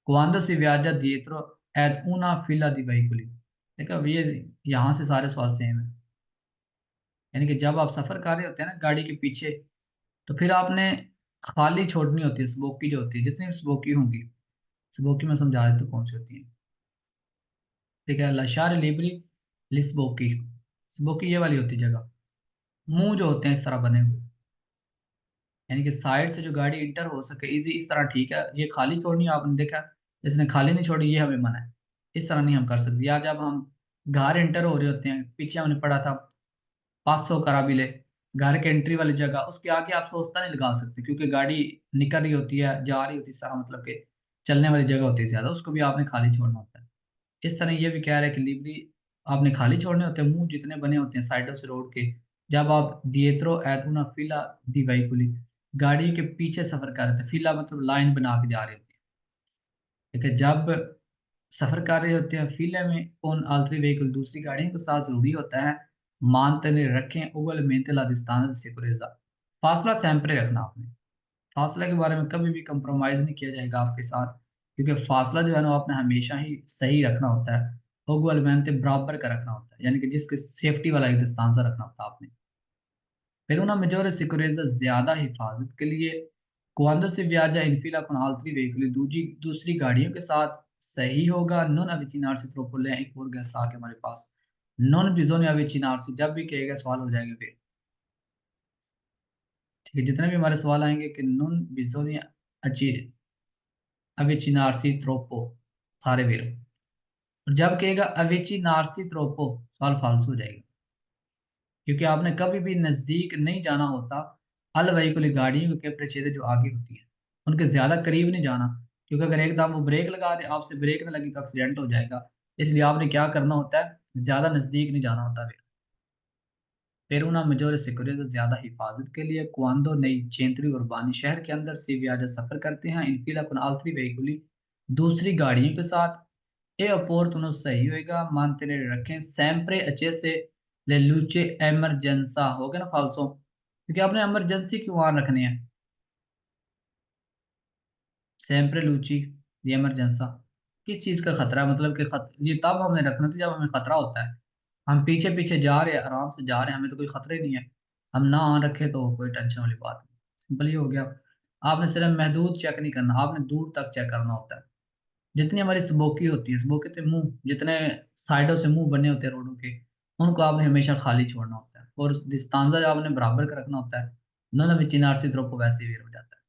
quando si viaggia dietro ad una fila di veicoli, देखो ये यहाँ से सारे सवाल सेम है, यानी कि जब आप सफर कर रहे होते हैं ना गाड़ी के पीछे, तो फिर आपने खाली छोड़नी होती है, स्मोकी जो होती है, जितनी भी स्मोकी होंगी, स्मोकी में समझा देते कौन सी होती है, ठीक है, लशार लिबरी लिस्बोकी, स्मोकी ये वाली होती है जगह, मुंह जो होते हैं इस तरह बने हुए, यानी कि साइड से जो गाड़ी इंटर हो सके इजी, इस तरह ठीक है। ये खाली छोड़नी है, आपने देखा इसने खाली नहीं छोड़ी, ये हमें मना है। इस तरह नहीं हम कर सकते। या जब हम घर इंटर हो रहे होते हैं, पीछे हमने पढ़ा था 500 कराबिले, घर के एंट्री वाली जगह उसके आगे आप सोचता नहीं लगा सकते, क्योंकि गाड़ी निकल रही होती है, जा रही होती है, सारा मतलब कि चलने वाली जगह होती है ज्यादा, उसको भी आपने खाली छोड़ना होता है। इस तरह ये भी कह रहा है कि लिबरी आपने खाली छोड़ने होते हैं, मुंह जितने बने होते हैं साइडों से रोड के, जब आप दिएत्रो add una fila di veicoli, गाड़ी के पीछे सफर कर रहे थे, फिला मतलब लाइन बना के जा रहे होते हैं। ठीक है, जब सफर कर रहे होते हैं फिले में कौन आल्टरी व्हीकल दूसरी गाड़ियों के साथ जरूरी होता है मानते रखें उगल मेंटे ला distanza di sicurezza, फासला सैंपरे रखना आपने। फासला के बारे में कभी भी कंप्रोमाइज नहीं किया जाएगा आपके साथ, क्योंकि फासला जो है ना वो आपने हमेशा ही सही रखना होता है। उगवलमेंट बराबर का रखना होता है, यानी कि जिसके सेफ्टी वाला एक डिस्टेंस रखना होता है आपने। फिर una maggiore sicurezza ज्यादा हिफाजत के लिए quando si viaggia in fila con altri veicoli दूसरी दूसरी गाड़ियों के साथ सही होगा non avvicinarsi troppo, ले एक और गैस आ गया हमारे पास, non bisogna avvicinarsi, जब भी कहेगा सवाल हो जाएगा फिर। ठीक है, जितने भी हमारे सवाल आएंगे कि non bisogna avvicinarsi troppo, सारे वेरो। और जब कहेगा avvicinarsi troppo, सवाल फालतू हो जाएगा, क्योंकि आपने कभी भी नजदीक नहीं जाना होता अल वहीकुल गाड़ियों के प्रचेदे जो आगे होती है उनके ज्यादा करीब नहीं जाना, क्योंकि अगर एकदम वो ब्रेक लगा दे, आपसे ब्रेक ना लगी तो एक्सीडेंट हो जाएगा। इसलिए आपने क्या करना होता है, ज्यादा नजदीक नहीं जाना होता। फिर una maggiore sicurezza ज्यादा हिफाजत के लिए quando नई centri urbani शहर के अंदर से viaggia सफर करते हैं इन fila con altri veicoli दूसरी गाड़ियों के साथ, ए opportuno सही होएगा mantenere रखें sempre accese le luci emergenza, हो गया ना फालसो, क्योंकि आपने इमरजेंसी क्यों ऑन रखनी है, sempre luci di emergenza, किस चीज का खतरा है, मतलब कि ये तब हमने रखना था जब हमें खतरा होता है। हम पीछे पीछे जा रहे हैं, आराम से जा रहे हैं, हमें तो कोई खतरा ही नहीं है, हम ना ऑन रखे तो कोई टेंशन वाली बात नहीं। सिंपल ही हो गया। आपने सिर्फ महदूद चेक नहीं करना, आपने दूर तक चेक करना होता है। जितनी हमारी स्मोकी होती है, स्मोकी तो मुंह जितने साइडों से मुंह बने होते हैं रोडों के, उनको आपने हमेशा खाली छोड़ना होता है, और डिस्टेंस आपने बराबर का रखना होता है। नन विचिनार्सी द्रोप वैसे ही हो जाता है।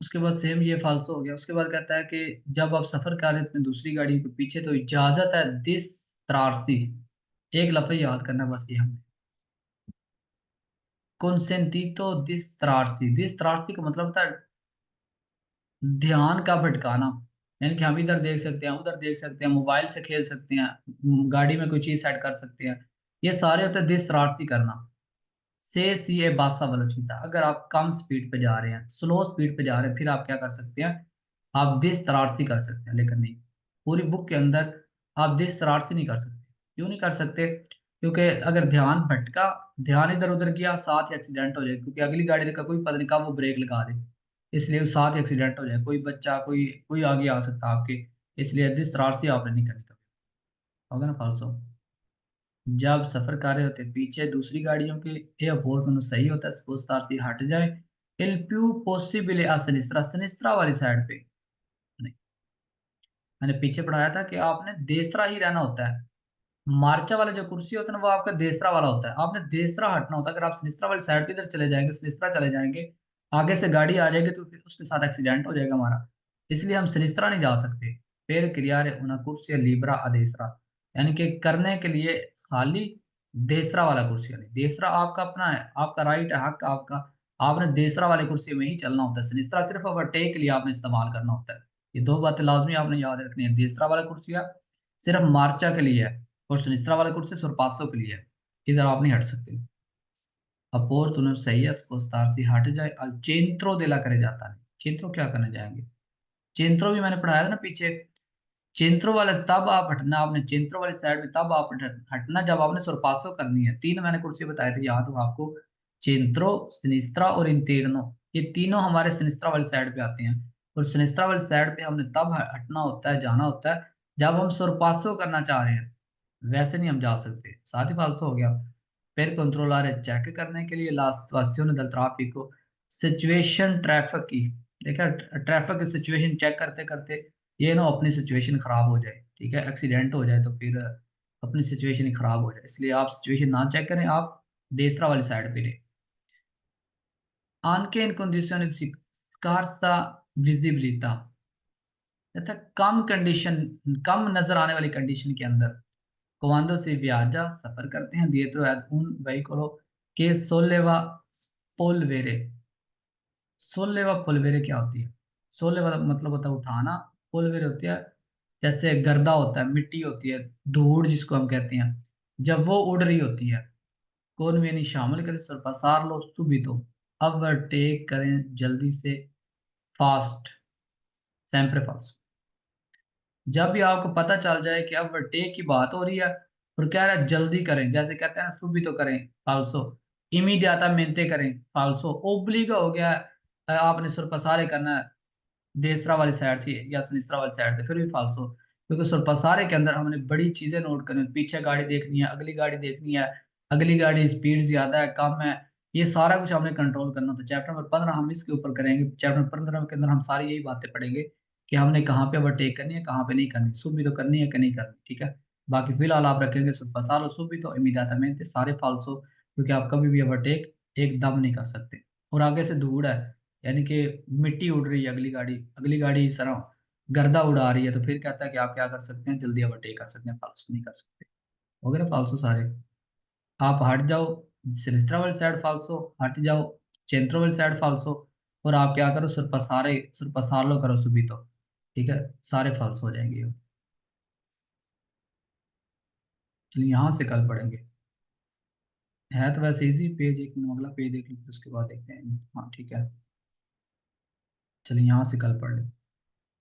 उसके बाद सेम ये फालसो हो गया। उसके बाद कहता है कि जब आप सफर कर रहे थे दूसरी गाड़ी के पीछे तो इजाजत है दिस त्रारसी, एक लफ्ज याद करना बस ये हमने, consentito distrarsi, distrarsi का मतलब होता है ध्यान का भटकाना। यानी कि हम इधर देख सकते हैं, उधर देख सकते हैं, मोबाइल से खेल सकते हैं, गाड़ी में कोई चीज सेट कर सकते हैं, ये सारे होते हैं दिसरारसी करना। से सी ए बासा वेलोसिटी, अगर आप कम स्पीड पे जा रहे हैं, स्लो स्पीड पे जा रहे हैं, फिर आप क्या कर सकते हैं, आप दिस तरारसी कर सकते हैं, लेकिन नहीं, पूरी बुक के अंदर आप दिस तरारसी नहीं कर सकते। क्यों नहीं कर सकते, क्योंकि अगर ध्यान भटका, ध्यान इधर उधर गया, साथ ही एक्सीडेंट हो जाए, क्योंकि अगली गाड़ी का कोई पता नहीं कब वो ब्रेक लगा दे, इसलिए वो साथ ही एक्सीडेंट हो जाए, कोई बच्चा कोई कोई आगे आ सकता है आपके। इसलिए दिस तरारसी आपने नहीं करनी कभी, होगा ना फालसो। जब सफर कर रहे होते पीछे दूसरी गाड़ियों के, ये अपोर्ट में सही होता है सपोज तार से हट जाए, il più possibile a sinistra, sinistra वाली साइड पे नहीं। मैंने पीछे पढ़ाया था कि आपने देसरा ही रहना होता है, मार्चा वाला जो कुर्सी होता है ना वो आपका देसरा वाला होता है, आपने देसरा हटना होता है। अगर आप सिनिस्त्रा वाली साइड पे इधर चले जाएंगे, सिनिस्त्रा चले जाएंगे, आगे से गाड़ी आ जाएगी तो फिर उसके साथ एक्सीडेंट हो जाएगा हमारा, इसलिए हम सिनिस्त्रा नहीं जा सकते। फिर क्रियारे una कुर्सी लीब्रा अदेसरा, यानी कि करने के लिए खाली देसरा वाला कुर्सी नहीं, देसरा आपका अपना है, आपका राइट है, हक आपका, आपने देसरा वाले कुर्सी में ही चलना होता है। सिनिस्त्रा सिर्फ ओवरटेक के लिए आपने इस्तेमाल करना होता है। ये दो बातें लाजमी आपने याद रखनी है, देसरा वाला कुर्सी सिर्फ मार्चा के लिए है, और सिनिस्त्रा वाले कुर्सी sorpasso के लिए है, इधर आप नहीं हट सकते। अपोर तूने सही है स्पोस्तार से हट जाए अल चेंत्रो देला करे जाता नहीं, चेंत्रो क्या करने जाएंगे, चेंत्रो भी मैंने पढ़ाया था ना पीछे। चेंत्रो वाले तब आप हटना, आपने चेंत्रो वाली साइड में तब आप हटना जब आपने sorpasso करनी है। तीन मैंने कुर्सी बताए थे, याद हो आपको, चेंत्रो, सिनिस्त्रा और इंतेर्नो, ये तीनों हमारे सिनिस्त्रा वाली साइड पे आते हैं, और सिनिस्त्रा वाली साइड पे हमने तब हटना होता है, जाना होता है जब हम sorpasso करना चाह रहे हैं, वैसे नहीं हम जा सकते, साथ ही फालतू हो गया। फिर कंट्रोलर चेक करने के लिए ला situazione del traffico, situation traffic की, देखा ट्रैफिक की सिचुएशन चेक करते करते ये ना अपनी सिचुएशन खराब हो जाए, ठीक है, एक्सीडेंट हो जाए तो फिर अपनी सिचुएशन ही खराब हो जाए, इसलिए आप सिचुएशन ना चेक करें, आप destra वाली साइड पे ले। Anche in condizioni di scarsa visibilità, तथा कम कंडीशन, कम नजर आने वाली कंडीशन के अंदर कमांडो से वियाजा सफर करते हैं dietro ad un veicolo che solleva polvere। सोलेवा पुलवेरे क्या होती है? सोलेवा मतलब होता है उठाना, पुलवेरे होती है जैसे गर्दा होता है, मिट्टी होती है, धूड़ जिसको हम कहते हैं, जब वो उड़ रही होती है। कौन में नहीं शामिल करें सरपसार लो सुबितो, ओवरटेक करें जल्दी से, फास्ट, sempre falso। जब भी आपको पता चल जाए कि अब टेक की बात हो रही है और कह रहा है जल्दी करें, जैसे कहते हैं ना सुबह तो करें, फाल्सो। इमीडियाटा मेंटे करें, फाल्सो। ओब्लिगो हो गया आपने सुरपसारे करना है देसरा वाली साइड थी या सिनिस्त्रा वाली साइड थी, फिर भी फाल्सो। क्योंकि सुरपसारे के अंदर हमने बड़ी चीजें नोट करनी, पीछे गाड़ी देखनी है, अगली गाड़ी देखनी है, अगली गाड़ी स्पीड ज्यादा है कम है, ये सारा कुछ हमने कंट्रोल करना। तो चैप्टर नंबर 15 हम इसके ऊपर करेंगे। चैप्टर नंबर 15 के अंदर हम सारी यही बातें पढ़ेंगे कि हमने कहाँ पे ओवरटेक करनी है, कहाँ पे नहीं करनी, सुबह तो करनी है कि नहीं करनी, ठीक है। बाकी फिलहाल आप रखेंगे सुबह सुबह तो इमीडियाटamente सारे फाल्सो, क्योंकि आप कभी भी ओवरटेक एकदम नहीं कर सकते। और आगे से धूड़ है, यानी कि मिट्टी उड़ रही है, अगली गाड़ी इस तरह गर्दा उड़ा रही है, तो फिर कहता है कि आप क्या कर सकते हैं, जल्दी ओवरटेक कर सकते हैं, फाल्सो नहीं कर सकते। हो गया ना फाल्सो सारे। आप हट जाओ सिलिस्ट्रा वाली साइड फाल्सो, हट जाओ चेंट्रो वाली साइड फाल्सो, और आप क्या करो सुरपसारो करो सुबह तो, ठीक है, सारे फाल्सो हो जाएंगे ये। चलिए यहाँ से कल पढ़ेंगे। है तो वैसे इजी, पेज एक मिनट अगला पेज देख लीजिए, उसके बाद देखते हैं। हाँ ठीक है, चलिए यहाँ से कल पढ़ लें।